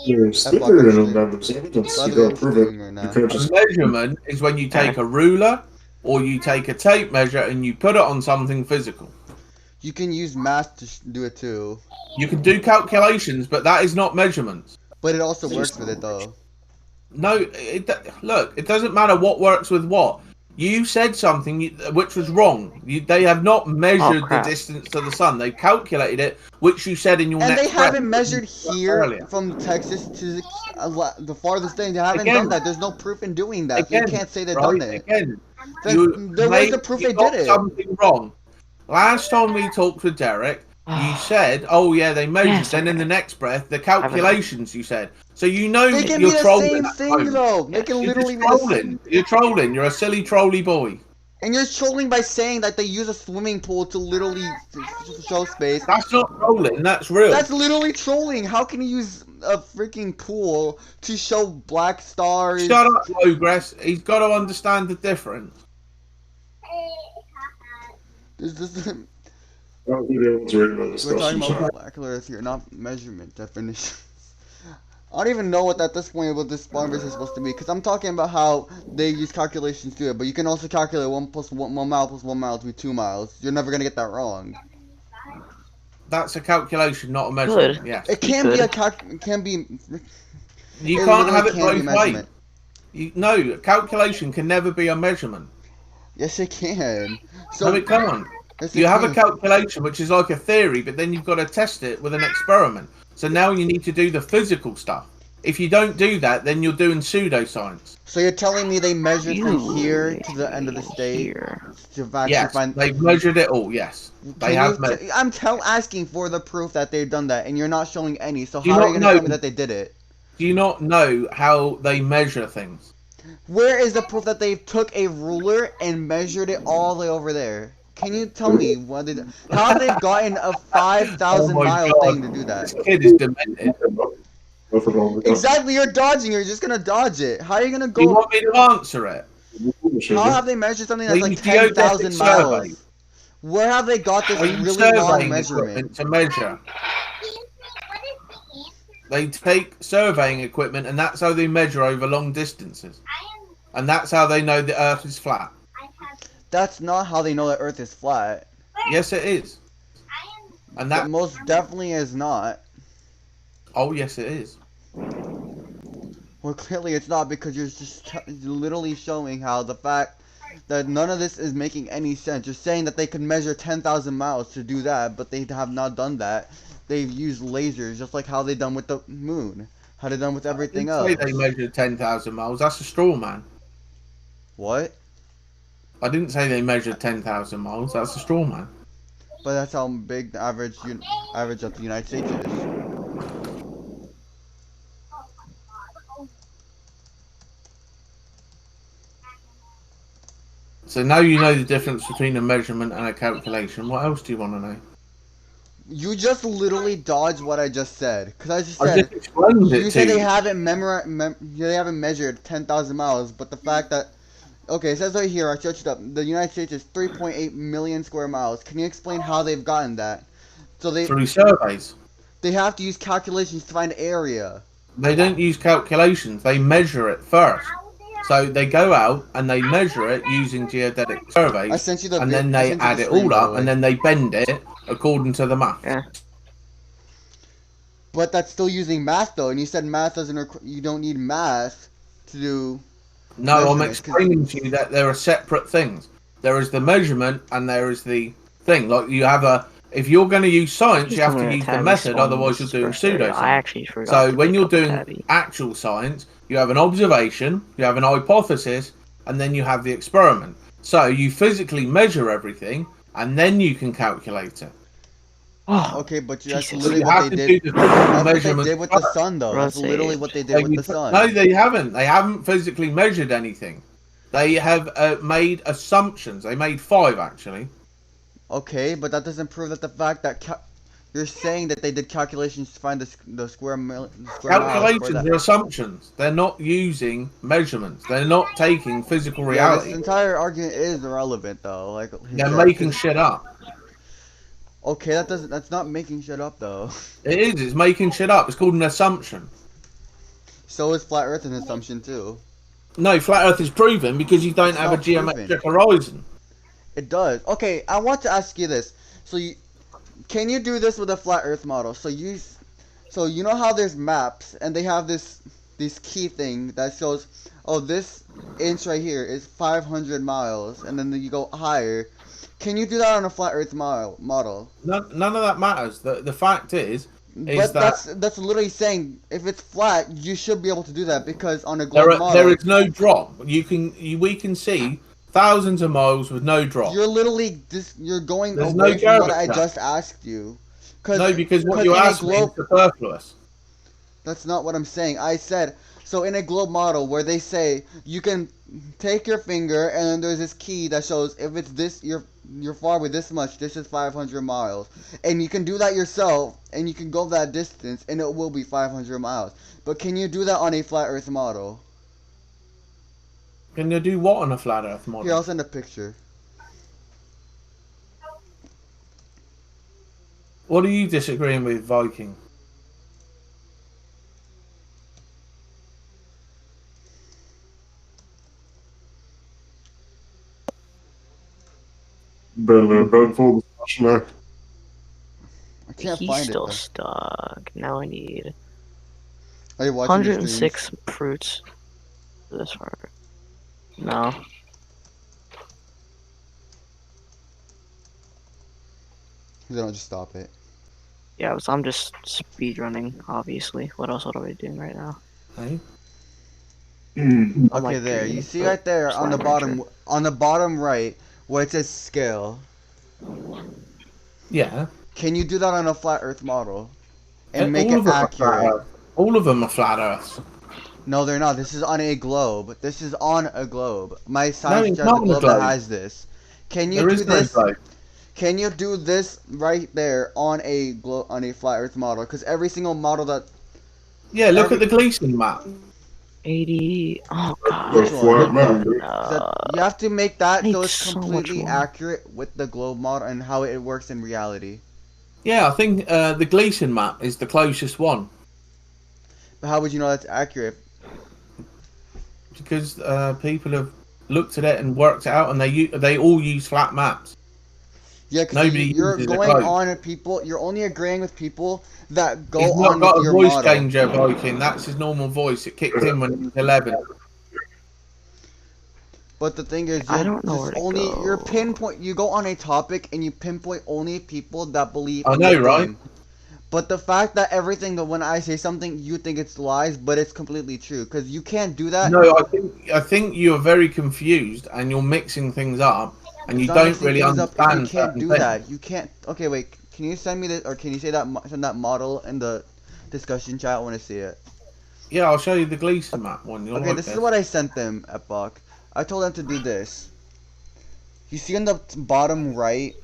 There's Adblock bigger actually. numbers evidence. By You the way, gotta I'm prove it. streaming right You now. can't A just. measurement is when you take a ruler or you take a tape measure and you put it on something physical. You can use math to do it too, You can do calculations, but that is not measurements. but it also works with it though. No, look, it doesn't matter what works with what. You said something which was wrong. They have not measured the crap. distance to the sun. They've calculated it, which you said in your And next they haven't breath measured here earlier. from Texas to the farthest thing. They haven't Again. done that. There's no proof in doing that. Again, You can't say they've right? done it. Again, There was the proof you they got did it. something wrong. Last time we talked with Derek, you said, "Oh yeah, they measured." Yes, then in okay. the next breath, the calculations you said. So you know They can you're be the trolling. same at the thing moment. though. They can You're literally just be the trolling. You're trolling. You're a silly trolly boy. And you're trolling by saying that they use a swimming pool to literally show space. That's not trolling. That's real. That's literally trolling. How can you use a freaking pool to show black stars? Shut up, Logress. He's got to understand the difference. We're I'll be able to read about this talking stuff. about black earth here, not measurement definitions. I don't even know what at this point what this spawn base is supposed to be, because I'm talking about how they use calculations to it, but you can also calculate 1 plus 1 mile plus 1 mile to be 2 miles. You're never gonna get that wrong. That's a calculation, not a measurement. Good. Yes. It can be a it can be. You it can't literally have it can be both ways. measurement. No, calculation can never be a measurement. Yes, it can. No, it can't. yes, You it have a can. calculation, which is like a theory, but then you've got to test it with an experiment. So now you need to do the physical stuff. If you don't do that, then you're doing pseudoscience. So you're telling me they measured from You here to the end of the state Here. to actually Yes, find. they've measured it all. Yes, they have measured. I'm asking for the proof that they've done that, and you're not showing any. So Do you how are not you gonna tell know- me that they did it? Do you not know how they measure things? Where is the proof that they took a ruler and measured it all the way over there? Can you tell me how they've gotten a 5,000 Oh my mile God. thing to do that? This kid is demented. Both of them. Exactly, you're dodging. You're just gonna dodge it. How are you gonna Do you go? want me to answer it? How have they measured something that's They like use geodetic 10,000 miles? survey. Where have they got this They use really long surveying measurement? equipment to measure. They take surveying equipment, and that's how they measure over long distances. And that's how they know the Earth is flat. That's not how they know that Earth is flat. Yes, it is. And That that. most definitely is not. Oh, yes, it is. Well, clearly it's not, because you're just literally showing how the fact that none of this is making any sense. You're saying that they can measure 10,000 miles to do that, but they have not done that. They've used lasers, just like how they done with the moon. How they done with everything I else. didn't say they measured 10,000 miles. That's a straw man. What? I didn't say they measured 10,000 miles. That's a straw man. But that's how big the average of the United States is. So now you know the difference between a measurement and a calculation. What else do you want to know? You just literally dodged what I just said. Cause I just I said just explained it you to said you. they haven't they haven't measured 10,000 miles, but the fact that okay, it says right here, I searched it up. The United States is 3.8 million square miles. Can you explain how they've gotten that? So Through surveys. they have to use calculations to find area. They don't use calculations. They measure it first. So they go out and they measure it using geodetic I surveys, sent you the and then I they sent you add the it screen, all by the up, way. and then they bend it according to the math. Yeah. But that's still using math though, and you said math doesn't you don't need math to do. No, I'm Measurement, 'cause- explaining to you that there are separate things. There is the measurement and there is the thing. Like you have a. If you're going to use science, you have to use the method. Otherwise, you're doing pseudoscience. I actually forgot. So to when pick you're up the doing tabby. actual science, you have an observation, you have an hypothesis, and then you have the experiment. So you physically measure everything, and then you can calculate it. Oh, Okay, but that's Jesus. So literally you what have they to did. do the physical That's what they measurement. did with the sun though. That's Rotate. literally what they So did with the sun. No, they haven't. They haven't physically measured anything. They have made assumptions. They made 5 actually. Okay, but that doesn't prove that the fact that you're saying that they did calculations to find the square miles for Calculations that. are assumptions. They're not using measurements. They're not taking physical Yeah, this reality. entire argument is irrelevant though. Like They're making shit up. Okay, that's not making shit up though. It is. It's making shit up. It's called an assumption. So is flat Earth an assumption too? No, flat Earth is proven because you don't It's have a not proven. geometric horizon. It does. Okay, I want to ask you this. So can you do this with a flat Earth model? So you know how there's maps and they have this key thing that shows, oh, this inch right here is 500 miles, and then you go higher. Can you do that on a flat Earth model? None of that matters. The fact is But that that's literally saying if it's flat, you should be able to do that because on a globe model, there is no drop. We can see thousands of miles with no drop. you're literally you're going There's away no from what I curvature. just asked you. No, because what you in a asked me is superfluous. That's not what I'm saying. I said, so in a globe model where they say you can take your finger and then there's this key that shows if it's this, you're far away this much, this is 500 miles. And you can do that yourself and you can go that distance and it will be 500 miles. But can you do that on a flat Earth model? Can you do what on a flat Earth model? Here, I'll send a picture. What are you disagreeing with, Viking? Ben full discussion there. I can't He's find still it. stuck. Now I need Are you watching the streams? 106 fruits. This far. No. Then I'll just stop it. Yeah, I'm just speedrunning, obviously. What else would I be doing right now? Hey? I'm Okay, like there. You doing see it, right there but on the it's not bottom right where it says scale. Yeah. Can you do that on a flat Earth model and All make of it them are flat accurate? Earth. All of them are flat Earths. No, they're not. This is on a globe. This is on a globe. My it's science has a not on a globe globe. that has this. Can you There do is no this? globe. Can you do this right there on a flat Earth model? Because every single model that Yeah, look at the Gleason map. 80. Oh god. The Which flat one? map. you have to make that I so need it's so much completely more. accurate with the globe model and how it works in reality. Yeah, I think the Gleason map is the closest one But how would you know that's accurate? because people have looked at it and worked it out, and they all use flat maps. Yeah, because Nobody you're uses a going globe. on at people. You're only agreeing with people that go He's on not got with a your voice model. changer, Viking. That's his normal voice. It kicked in when he was 11. But the thing is, I you're don't know just where to only go. you're pinpoint. You go on a topic and you pinpoint only people that believe. I in know, the right? thing. But the fact that everything that when I say something, you think it's lies, but it's completely true. Because you can't do that. No, I think you're very confused and you're mixing things up, and you It's not don't mixing really things up if understand. You can't certain do things. that. You can't. Okay, wait. Can you send me this, or can you say that send that model in the discussion chat? I want to see it. Yeah, I'll show you the Gleason map one. You'll Okay, like this it. is what I sent them, Epoch. I told them to do this. You see on the bottom right,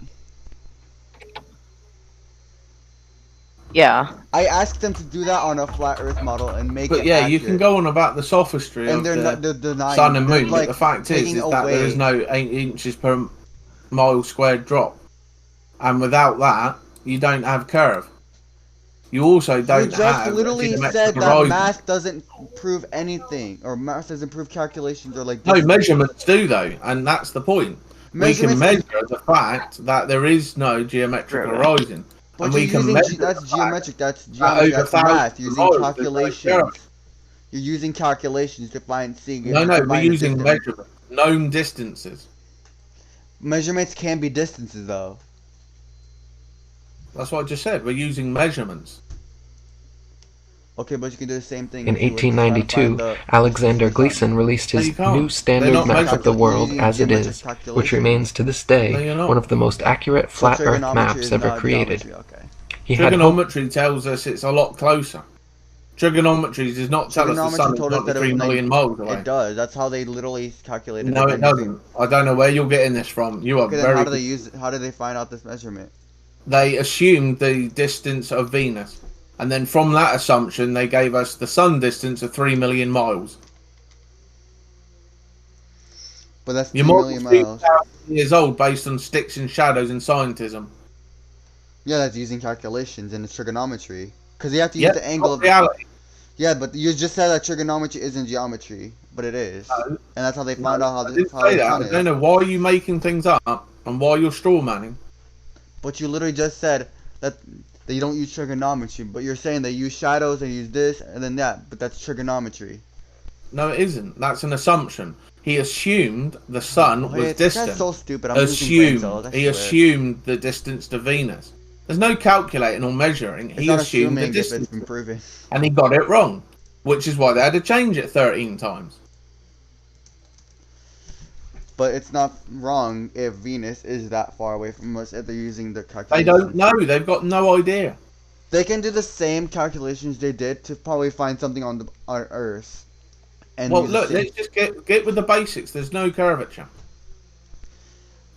Yeah. I asked them to do that on a flat Earth model and make But it yeah, accurate. you can go on about the sophistry And of they're the not. They're denying. sun and they're, moon. like, But the fact is taking that there is away- no 8 inches per mile squared drop, and without that, you don't have curve. You also You don't just have literally geometric said that horizon. math doesn't prove anything, or math doesn't prove calculations, or like. No, distance. measurements do though, and that's the point. We can Measurements- measure the fact that there is no geometric Right. horizon, But and you're we can using measure that's the fact geometric. That's that geometry. over That's 1,000 math. You're using miles, there's no calculations. curve. You're using calculations to find seeing. No, to we're find a using distance. measurements, known distances. Measurements can be distances, though. That's what I just said. We're using measurements. Okay, but you can do the same thing. In if you were to try to 1892, find the Alexander distance on- Gleason released No, his you can't. new They're standard not map of the measured. world You're as it using is, geometric which calculation. remains to this No, day you're not. one of the most accurate So flat Earth trigonometry maps is ever not created. geometry, okay. He had hoped Trigonometry tells us it's a lot closer. Trigonometry does not tell us the Trigonometry sun is told us not that it 3 was million miles away. It does. That's how they literally calculated. No, it. it doesn't. I don't know where you're getting this from. You are Okay, then very. how do they use? How do they find out this measurement? They assumed the distance of Venus, and then from that assumption, they gave us the sun distance of 3 million miles. But that's 2 You're million more than miles. 3,000 years old based on sticks and shadows and scientism. Yeah, that's using calculations and it's trigonometry. Because you have to use Yeah, the angle. not reality. Yeah, but you just said that trigonometry isn't geometry, but it is, No. and that's how they found out how I didn't how say the that. sun I is. don't know why you making things up and why you're straw manning. But you literally just said that you don't use trigonometry, but you're saying they use shadows and use this and then that, but that's trigonometry. No, it isn't. That's an assumption. He assumed the sun was This distant. guy's so stupid. I'm losing brain cells. I He swear. assumed the distance to Venus. There's no calculating or measuring. It's He not assumed the assuming if it's distance, been proven. and he got it wrong, which is why they had to change it 13 times. But it's not wrong if Venus is that far away from us if they're using the They calculations. don't know. They've got no idea. They can do the same calculations they did to probably find something on Earth. And Well, use the look, same- let's just get with the basics. There's no curvature.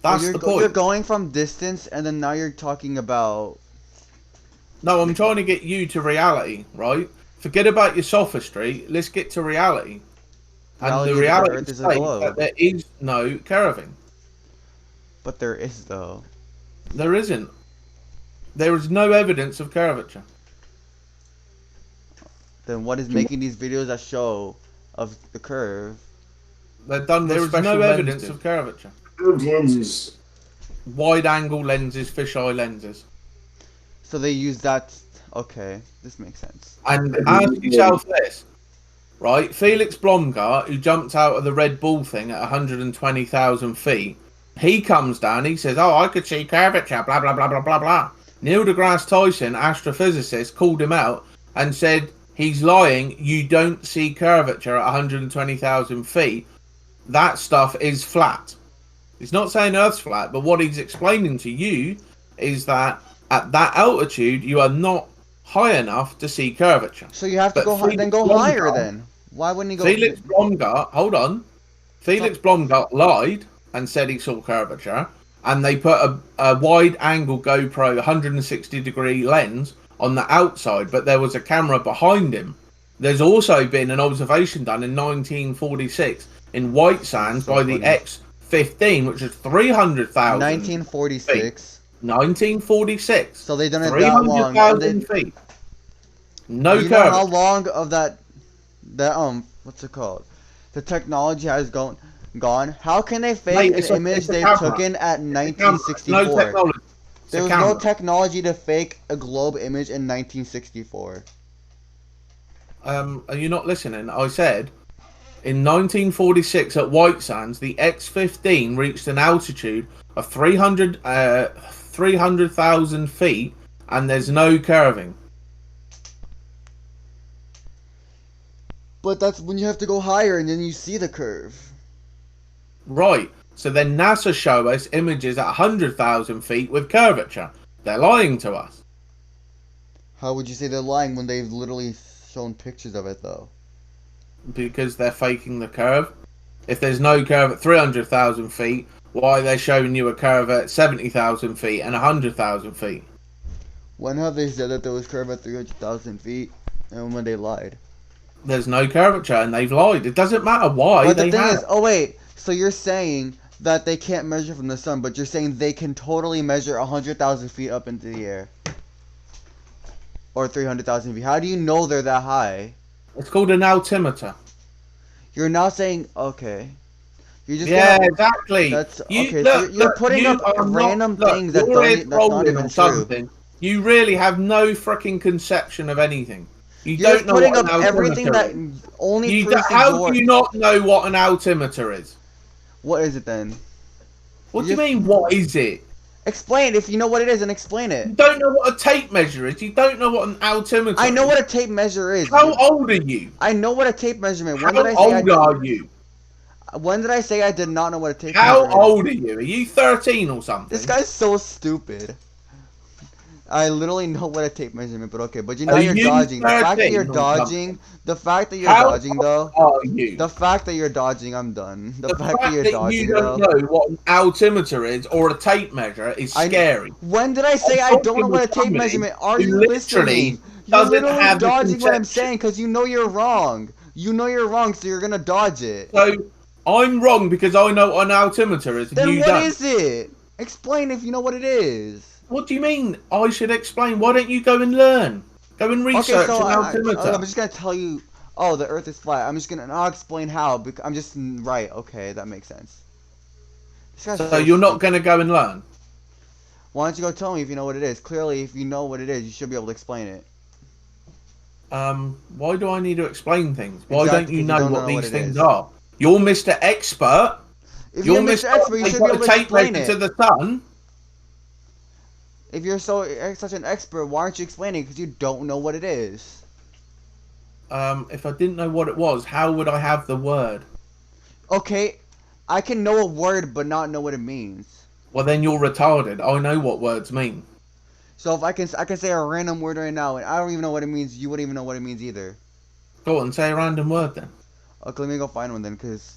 Well, That's you're the You're point. going from distance, and then now you're talking about. No, I'm trying to get you to reality, right? Forget about your sophistry. Let's get to reality. And Reality the is that reality Earth is a states globe. that there is no curving. But there is though. There isn't. There is no evidence of curvature. Then what is making these videos that show of the curve? They're done with There is special no evidence lenses. of curvature. Curved lenses. Wide-angle lenses, fisheye lenses. So they use that. Okay, this makes sense. And ask yourself this, right? Felix Blomgart, who jumped out of the Red Bull thing at 120,000 feet, he comes down, he says, oh, I could see curvature, blah, blah, blah, blah, blah, blah. Neil deGrasse Tyson, astrophysicist, called him out and said, he's lying, you don't see curvature at 120,000 feet. That stuff is flat. He's not saying Earth's flat, but what he's explaining to you is that at that altitude, you are not high enough to see curvature. So you have to But go then go Felix higher Blomgart- then. Why wouldn't he go? Felix Blomgart, hold on. Felix Blomgart lied and said he saw curvature, and they put a wide-angle GoPro 160-degree lens on the outside, but there was a camera behind him. There's also been an observation done in 1946 in White Sands So by the funny. X-15, which is 300,000. 1946. 1946. So they done it that long. And 300,000 they, feet. No you know how curvature. long of that what's it called? The technology has gone. How can they fake Mate, an image it's a they camera. took in at No 1964? technology. It's There a was camera. no technology to fake a globe image in 1964. Are you not listening? I said in 1946 at White Sands, the X-15 reached an altitude of 300,000 feet, and there's no curving. But that's when you have to go higher and then you see the curve. Right. So then NASA show us images at 100,000 feet with curvature. They're lying to us. How would you say they're lying when they've literally shown pictures of it though? Because they're faking the curve. If there's no curve at 300,000 feet, why are they showing you a curve at 70,000 feet and 100,000 feet? When have they said that there was curve at 300,000 feet and when they lied? There's no curvature, and they've lied. It doesn't matter why But they the thing have. is, oh wait, so you're saying that they can't measure from the sun, but you're saying they can totally measure 100,000 feet up into the air. Or 300,000 feet. How do you know they're that high? It's called an altimeter. You're now saying, okay. You're just Yeah, gonna, exactly. That's- okay, so you're putting up are random look, things that you're don't- here that's not trolling even or true. something. You really have no freaking conception of anything. You You're don't just know putting what up an everything altimeter that is. only You proves how your... do you not know what an altimeter is? What is it then? What do you mean, what is it? Explain if you know what it is and explain You it. don't know what a tape measure is. You don't know what an altimeter I know is. what a tape measure is. How old are you? I know what a tape measurement. When How did I say old are you? When did I say I did not know what a tape How measure is? old are you? Are you 13 or something? This guy's so stupid. I literally know what a tape measurement, but okay. But you know Are you're you dodging. The fact that 13 you're or dodging, the fact that you're How dodging though, old are you? the fact that you're dodging, I'm done. The The fact that you're you dodging don't though. know what an altimeter is or a tape measure is I- scary. When did I say I'm I don't know talking what a with tape somebody measurement? Are who you literally listening? You're doesn't literally have the dodging what I'm conception. saying because you know you're wrong. You know you're wrong, so you're gonna dodge it. So I'm wrong because I know what an altimeter is. And Then you what don't. is it? Explain if you know what it is. What do you mean? I should explain. Why don't you go and learn? Go and Okay, research so an I'm altimeter. just gonna tell you. Oh, the Earth is flat. I'm just gonna. And I'll explain how. Because I'm just right. Okay, that makes sense. This guy's So you're not stupid. going to go and learn. Why don't you go tell me if you know what it is? Clearly, if you know what it is, you should be able to explain it. Why do I need to explain things? Why Exactly, don't you 'cause you know don't what know these what it things is. are? You're Mr. Expert. If You're you're Mr. Expert, you They should be got able a to tape explain measure to it. the sun. If you're such an expert, why aren't you explaining? Because you don't know what it is. If I didn't know what it was, how would I have the word? Okay, I can know a word but not know what it means. Well, then you're retarded. I know what words mean. So if I can say a random word right now and I don't even know what it means, you wouldn't even know what it means either. Go on, say a random word then. Okay, let me go find one then, cause.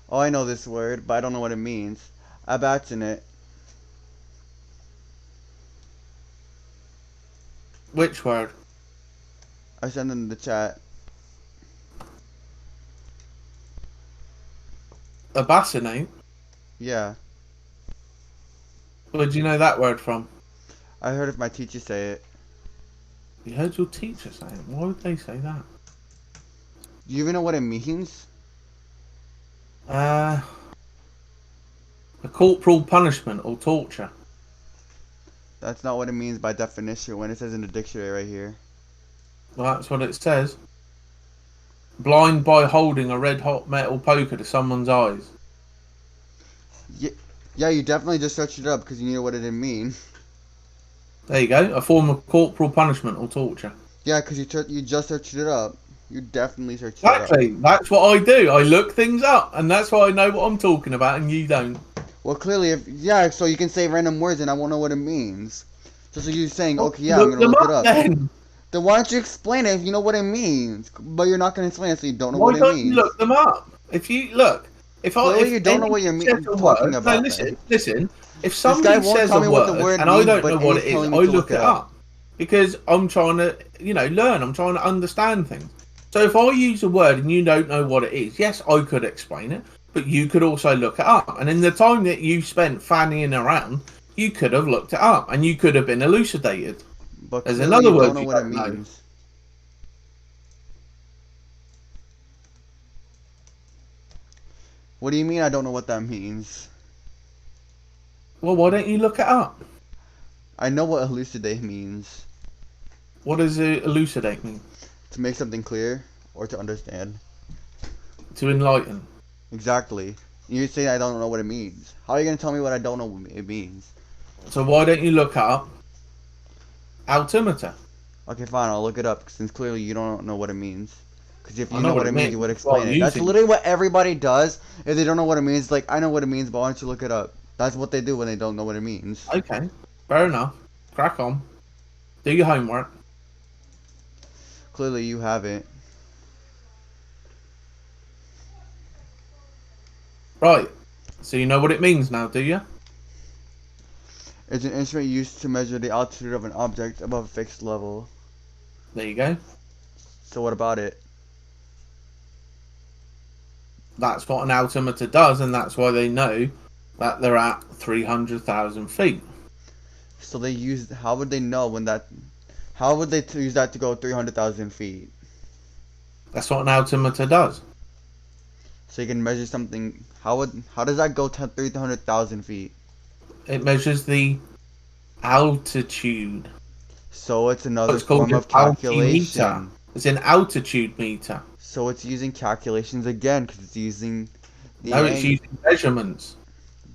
Oh, I know this word, but I don't know what it means. Abats in it. Which word? I sent it in the chat. A bassinate? Yeah, Where do you know that word from? I heard if my teacher say it. You heard your teacher say it. Why would they say that? Do you even know what it means? A corporal punishment or torture. That's not what it means by definition when it says in the dictionary right here. Well, that's what it says. Blind by holding a red hot metal poker to someone's eyes. Yeah, you definitely just searched it up because you knew what it didn't mean. There you go. A form of corporal punishment or torture. Yeah, because you just searched it up. You definitely searched it up. Exactly. That's what I do. I look things up, and that's why I know what I'm talking about, and you don't. Well, clearly, so you can say random words and I won't know what it means. So you're saying, Well, okay, yeah, I'm gonna them look it up. Then. Then why don't you explain it if you know what it means? But you're not gonna explain it, so you don't know Why what it don't means. you look them up? If you look, Clearly, you don't know what you're talking about. No, listen. If guy somebody won't says tell a me word, what the word and I means, don't but know what it he's is, I telling me to look it up because I'm trying to, learn. I'm trying to understand things. So if I use a word and you don't know what it is, yes, I could explain it, but you could also look it up. And in the time that you spent fannying around, you could have looked it up, and you could have been elucidated. But There's clearly another you word don't know you what it don't know. means. What do you mean I don't know what that means? Well, why don't you look it up? I know what elucidate means. What does elucidate mean? To make something clear or to understand. To enlighten. Exactly. You say I don't know what it means. How are you gonna tell me what I don't know what it means? So why don't you look up altimeter? Okay, fine, I'll look it up since clearly you don't know what it means. Because if I you know what it means, you would explain Well, it. That's using- literally what everybody does. If they don't know what it means, like, I know what it means, but why don't you look it up? That's what they do when they don't know what it means. Okay, fair enough. Crack on. Do your homework. Clearly you haven't. Right. So you know what it means now, do you? It's an instrument used to measure the altitude of an object above a fixed level. There you go. So what about it? That's what an altimeter does, and that's why they know that they're at 300,000 feet. So they use, how would they know when that, how would they use that to go 300,000 feet? That's what an altimeter does. So you can measure something, how does that go to 300,000 feet? It measures the altitude. So it's another It's called form an of calculation. altimeter. It's an altitude meter. So it's using calculations again, because it's using the No, it's using measurements.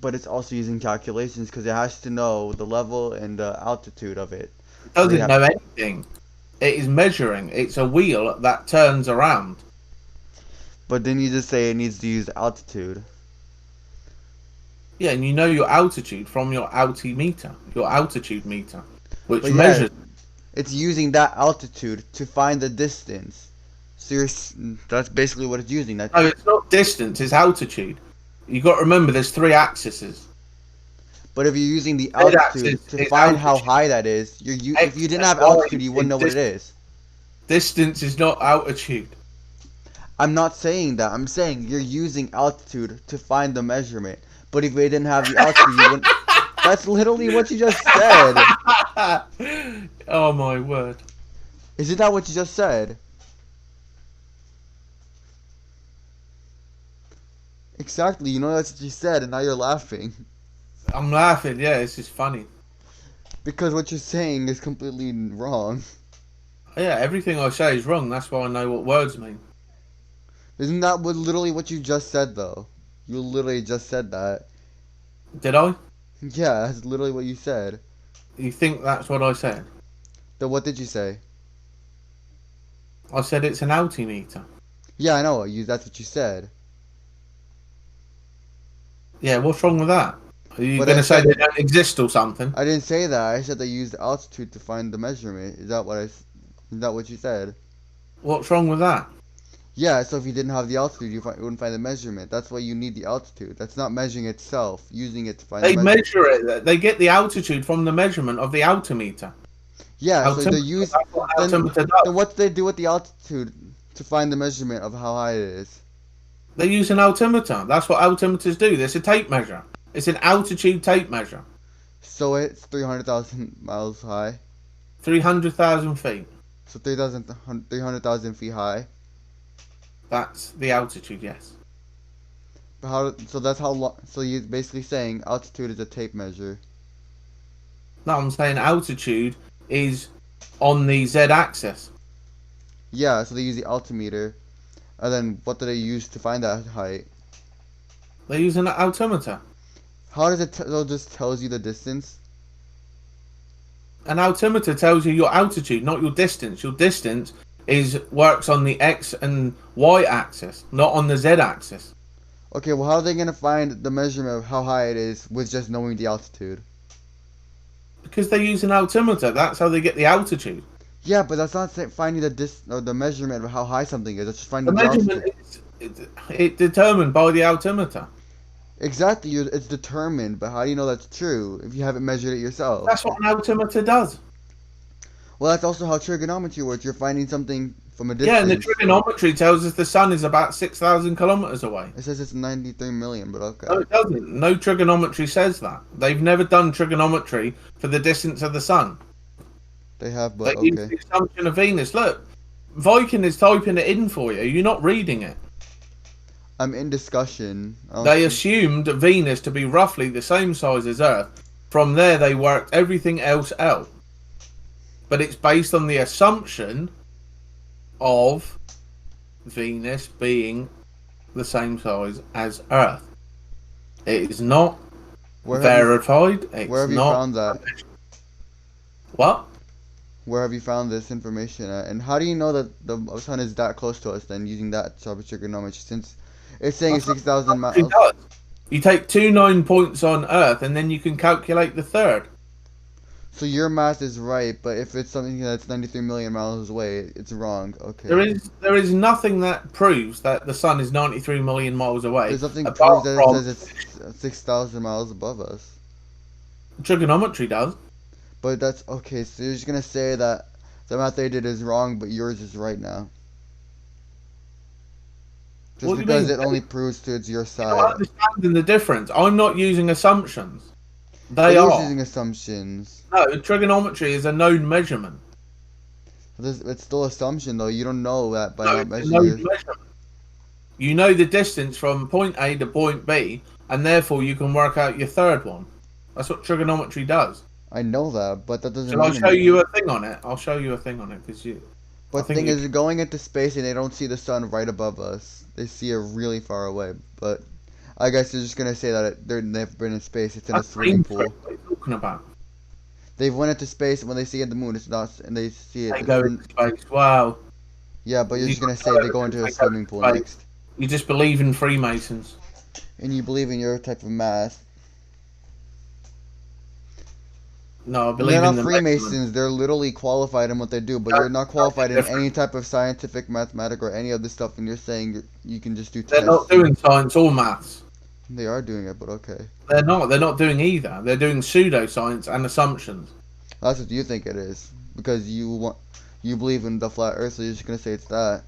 but it's also using calculations because it has to know the level and the altitude of it. It doesn't have- know anything. It is measuring. It's a wheel that turns around. But then you just say it needs to use altitude. Yeah, and you know your altitude from your altimeter, your altitude meter, which But yeah, measures. It's using that altitude to find the distance. So that's basically what it's using. That. No, it's not distance, it's altitude. You got to remember there's 3 axes. But if you're using the Red altitude axis to is find how altitude. high that is, if you didn't have X, Y altitude, you wouldn't know what it is. Distance is not altitude. I'm not saying that. I'm saying you're using altitude to find the measurement. But if we didn't have the altitude, you wouldn't. That's literally what you just said. Oh my word. Isn't that what you just said? Exactly. You know that's what you said, and now you're laughing. I'm laughing, yeah, it's just funny. Because what you're saying is completely wrong. Yeah, everything I say is wrong, that's why I know what words mean. Isn't that literally what you just said, though? You literally just said that. Did I? Yeah, that's literally what you said. You think that's what I said? Then what did you say? I said it's an altimeter. Yeah, I know. That's what you said. Yeah, what's wrong with that? Are you But going I to say said- they don't exist or something? I didn't say that. I said they used altitude to find the measurement. Is that what you said? What's wrong with that? Yeah, so if you didn't have the altitude, you wouldn't find the measurement. That's why you need the altitude. That's not measuring itself, using it to find They the measurement. measure it. They get the altitude from the measurement of the altimeter. Yeah, so they Altimeter, use. that's what Then, altimeter then does. what do they do with the altitude to find the measurement of how high it is? They use an altimeter. That's what altimeters do. It's a tape measure. It's an altitude tape measure. So it's 300,000 miles high. 300,000 feet. So 300,000 feet high. That's the altitude, yes. But so that's how long. So you're basically saying altitude is a tape measure. No, I'm saying altitude is on the z-axis. Yeah, so they use the altimeter. And then what do they use to find that height? They use an altimeter. How does it just tells you the distance? An altimeter tells you your altitude, not your distance. Your distance works on the x and y axis, not on the z axis. Okay, well, how are they gonna find the measurement of how high it is with just knowing the altitude? Because they use an altimeter. That's how they get the altitude. Yeah, but that's not finding the measurement of how high something is. That's just The finding the measurement altitude. it's determined by the altimeter. Exactly, it's determined, but how do you know that's true if you haven't measured it yourself? That's what an altimeter does. Well, that's also how trigonometry works. You're finding something from a distance. Yeah, and the trigonometry tells us the sun is about 6,000 kilometers away. It says it's 93 million, but okay. No, it doesn't. No trigonometry says that. They've never done trigonometry for the distance of the sun. They have, They but use okay. the assumption of Venus. Look, Viking is typing it in for you. You're not reading it. I'm in discussion. They assumed Venus to be roughly the same size as Earth. From there, they worked everything else out. But it's based on the assumption of Venus being the same size as Earth. It is not verified. Where have you not found that? What? Where have you found this information at? And how do you know that the sun is that close to us then, using that type of trigonometry, since it's saying it's 6,000 miles? It does. You take 2 9 points on Earth and then you can calculate the third. So your math is right, but if it's something that's 93 million miles away, it's wrong. Okay. There is nothing that proves that the sun is 93 million miles away. There's nothing apart proves that from it says it's 6,000 miles above us. trigonometry does. But that's okay. So you're just gonna say that the math they did is wrong, but yours is right now. Just What do you because mean? it only proves to it's your You're not side. understanding the difference. I'm not using assumptions. They You're are. using assumptions. No, trigonometry is a known measurement. It's still assumption though. You don't know that by No, not it's a measuring known it. measurement. You know the distance from point A to point B, and therefore you can work out your third one. That's what trigonometry does. I know that, but that doesn't Shall I mean show anything. you a thing on it? I'll show you a thing on it because you. I But the think thing you- is, going into space and they don't see the sun right above us. They see it really far away. But I guess they're just gonna say that they've never been in space. It's in a That's swimming green pool. screen. What are you talking about? They've went into space and when they see it the moon, it's not, and they see it. They go into space. Wow. Yeah, but you're You just gonna say go they go into a into swimming pool space. next, You just believe in Freemasons. and you believe in your type of math. No, I believe They're in not the Freemasons. They're literally qualified in what they do, but you're not qualified in any type of scientific, mathematic, or any other stuff. And you're saying you can just do They're tests. not doing science or maths. They are doing it, but okay. They're not. They're not doing either. They're doing pseudoscience and assumptions. That's what you think it is because you believe in the flat Earth, so you're just gonna say it's that.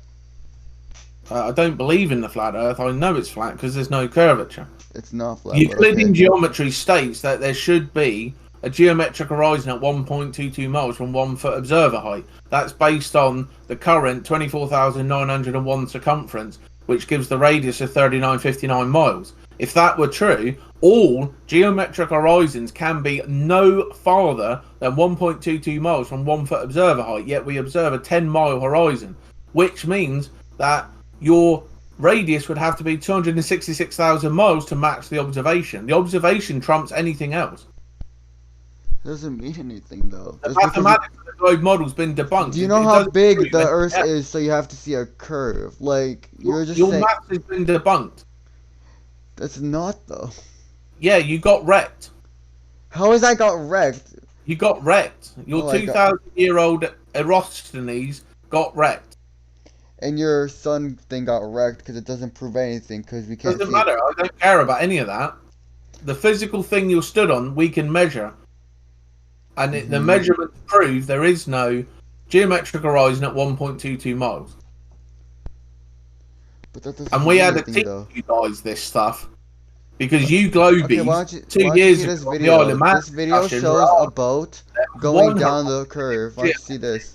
I don't believe in the flat Earth. I know it's flat because there's no curvature. It's not flat. Euclidean Okay. geometry states that there should be a geometric horizon at 1.22 miles from 1 foot observer height. That's based on the current 24,901 circumference, which gives the radius of 3959 miles. If that were true, all geometric horizons can be no farther than 1.22 miles from 1 foot observer height, yet we observe a 10-mile horizon, which means that your radius would have to be 266,000 miles to match the observation. The observation trumps anything else. Doesn't mean anything though. The Just because mathematics of the globe model's been debunked. do you know how big the Earth is? So you have to see a curve. Like you're just your saying. maths has been debunked. That's not though. Yeah, you got wrecked. How is that got wrecked? You got wrecked. Your Oh, I got- 2,000-year-old Eratosthenes got wrecked. And your sun thing got wrecked because it doesn't prove anything because we can't Doesn't see matter. it. I don't care about any of that. The physical thing you stood on, we can measure. And the Mhm. measurements prove there is no geometric horizon at 1.22 miles. But that doesn't And we mean had to anything teach though. you guys this stuff. Because you globies, Okay, why don't you, 2 why don't you years see this ago, on the video? Isle of Man This video discussion, shows a boat going one down the curve. Why don't you see this?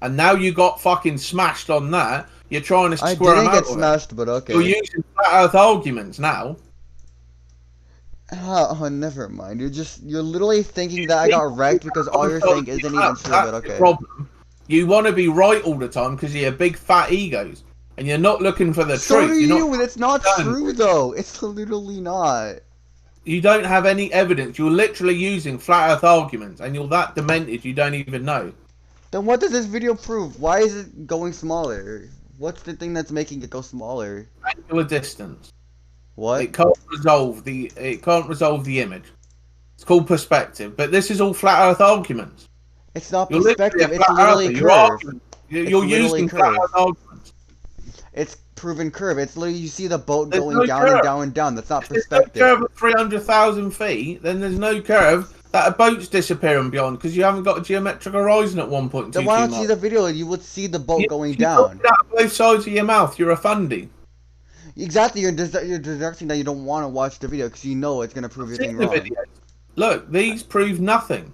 and now you got fucking smashed on that. You're trying to I square didn't them get out of it. smashed, but You're okay. using flat Earth arguments now. Oh, never mind. You're literally thinking that I got wrecked because all you're saying isn't even true, but That's the okay. problem. You want to be right all the time because you're big fat egos, and you're not looking for the So truth. do You're you, not, and it's not done. true though. It's literally not. you don't have any evidence. You're literally using flat Earth arguments, and you're that demented you don't even know. Then what does this video prove? Why is it going smaller? What's the thing that's making it go smaller? Angular distance. What? It can't resolve the image. It's called perspective, but this is all flat Earth arguments. It's not You're perspective, literally a it's flat literally earther. You're curve. arguing. You're It's using literally flat curve. Earth arguments. It's proven curve. It's literally you see the boat There's going no down curve. and down and down. That's not If there's no perspective. curve at 300,000 feet, then there's no curve that a boat's disappearing beyond because you haven't got a geometric horizon at 1.22 Then why don't you see miles. the video and you would see the boat going You down. talk out both sides of your mouth. You're a fundy. Exactly, you're deducting that you don't want to watch the video because you know it's gonna prove your See thing the wrong. videos. Look, these prove nothing.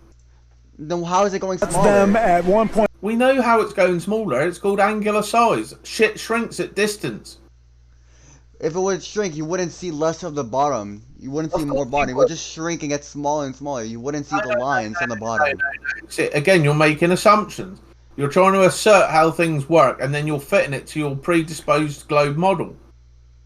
Then how is it going That's smaller? them at one point. We know how it's going smaller. It's called angular size. Shit shrinks at distance. If it would shrink, you wouldn't see less of the bottom. You wouldn't see Of more course you bottom. It would. would just shrink and get smaller and smaller. You wouldn't see the No, lines on the No, bottom. See, again, you're making assumptions. You're trying to assert how things work, and then you're fitting it to your predisposed globe model.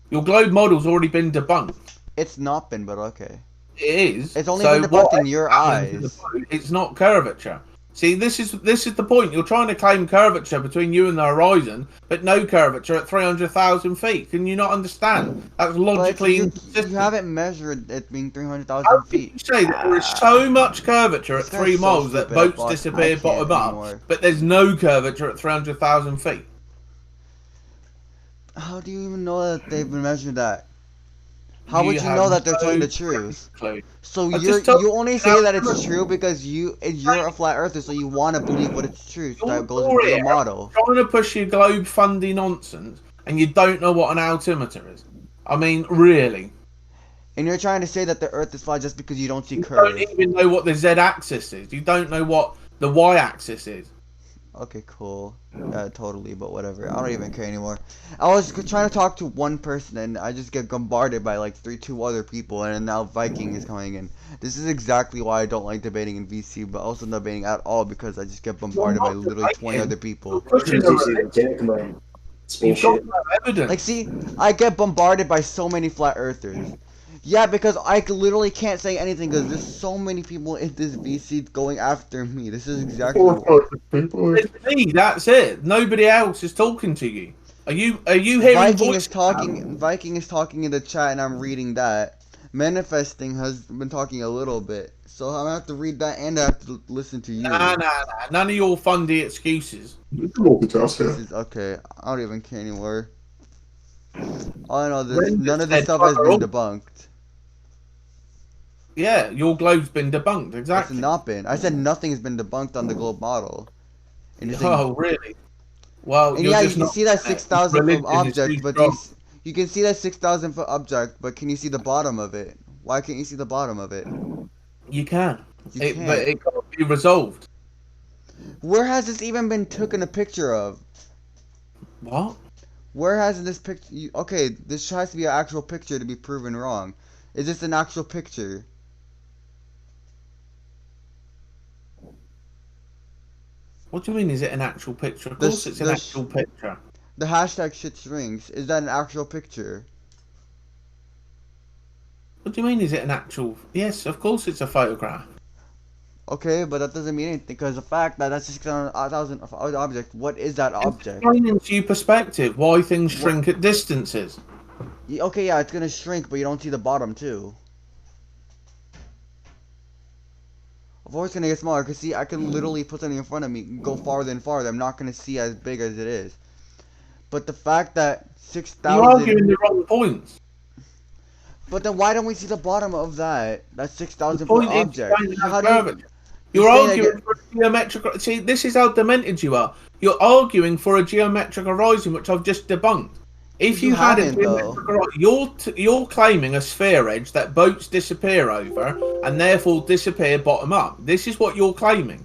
Your globe model's already been debunked. It's not been, but okay. It is. It's only So been what debunked in your happens in the eyes. boat, it's not curvature. See, this is the point. You're trying to claim curvature between you and the horizon, but no curvature at 300,000 feet. Can you not understand? That's But logically you inconsistent. haven't measured it being 300,000 How can you feet. say that there is so much curvature at This guy's 3 so miles that stupid, I boats thought- disappear I can't bottom up, anymore. but there's no curvature at 300,000 feet? How do you even know that they've measured that? How would you have know that they're telling the no truth? clue. So I you just told you you only now. say that it's true because you're a flat earther, so you want to believe what it's true. So that goes You're into the here model. trying to push your globe fundy nonsense, and you don't know what an altimeter is. I mean, really. And you're trying to say that the Earth is flat just because you don't see You curves. don't even know what the z-axis is. You don't know what the y-axis is. Okay, cool. Totally, but whatever. I don't even care anymore. I was trying to talk to one person and I just get bombarded by like two other people, and now Viking is coming in. This is exactly why I don't like debating in VC, but also not debating at all because I just get bombarded by literally 20 other people. Pushing the Man. It's You've got bullshit. no evidence. Like, see, I get bombarded by so many flat earthers. Yeah, because I literally can't say anything because there's so many people in this VC going after me. This is exactly. 4 fucking people. It's me, that's it. Nobody else is talking to you. Are you hearing Viking voice is talking. Viking is talking in the chat, and I'm reading that. Manifesting has been talking a little bit, so I'm gonna have to read that and I have to listen to you. Nah. None of your fundy excuses. You can multitask, This yeah. is okay. I don't even care anymore. All I know is When none of said this stuff has fucker been up. debunked. Yeah, your globe's been debunked. It's Exactly. not been. I said nothing has been debunked on the globe model. And you're saying, Oh, really? Well, and you're yeah, just you can not see that getting it. 6,000 foot Religion is object, too but strong. you can see that 6,000 foot object, but can you see the bottom of it? Why can't you see the bottom of it? You can. You But can't. it can't be resolved. Where has this even been taken a picture of? What? Where has this picture? Okay, this has to be an actual picture to be proven wrong. Is this an actual picture? What do you mean? Is it an actual picture? Of The course, sh- it's an the sh- actual picture. The hashtag shit shrinks. Is that an actual picture? What do you mean? Is it an actual? Yes, of course, it's a photograph. Okay, but that doesn't mean anything because the fact that that's 6,000 object. What is that object? Explaining to you perspective why things shrink at distances. Okay, yeah, it's gonna shrink, but you don't see the bottom too. Of course, it's gonna get smaller. Cause see, I can literally put something in front of me, and go farther and farther. I'm not gonna see as big as it is. But the fact that You're 6,000. arguing the wrong points. But then why don't we see the bottom of that? That 6,000 The foot point is object. trying to How have do you- curvature. You're you're saying arguing for a geometrical. See, this is how demented you are. You're arguing for a geometric horizon, which I've just debunked. If You you had a haven't, though. geometric horizon, you're claiming a sphere edge that boats disappear over and therefore disappear bottom up. This is what you're claiming.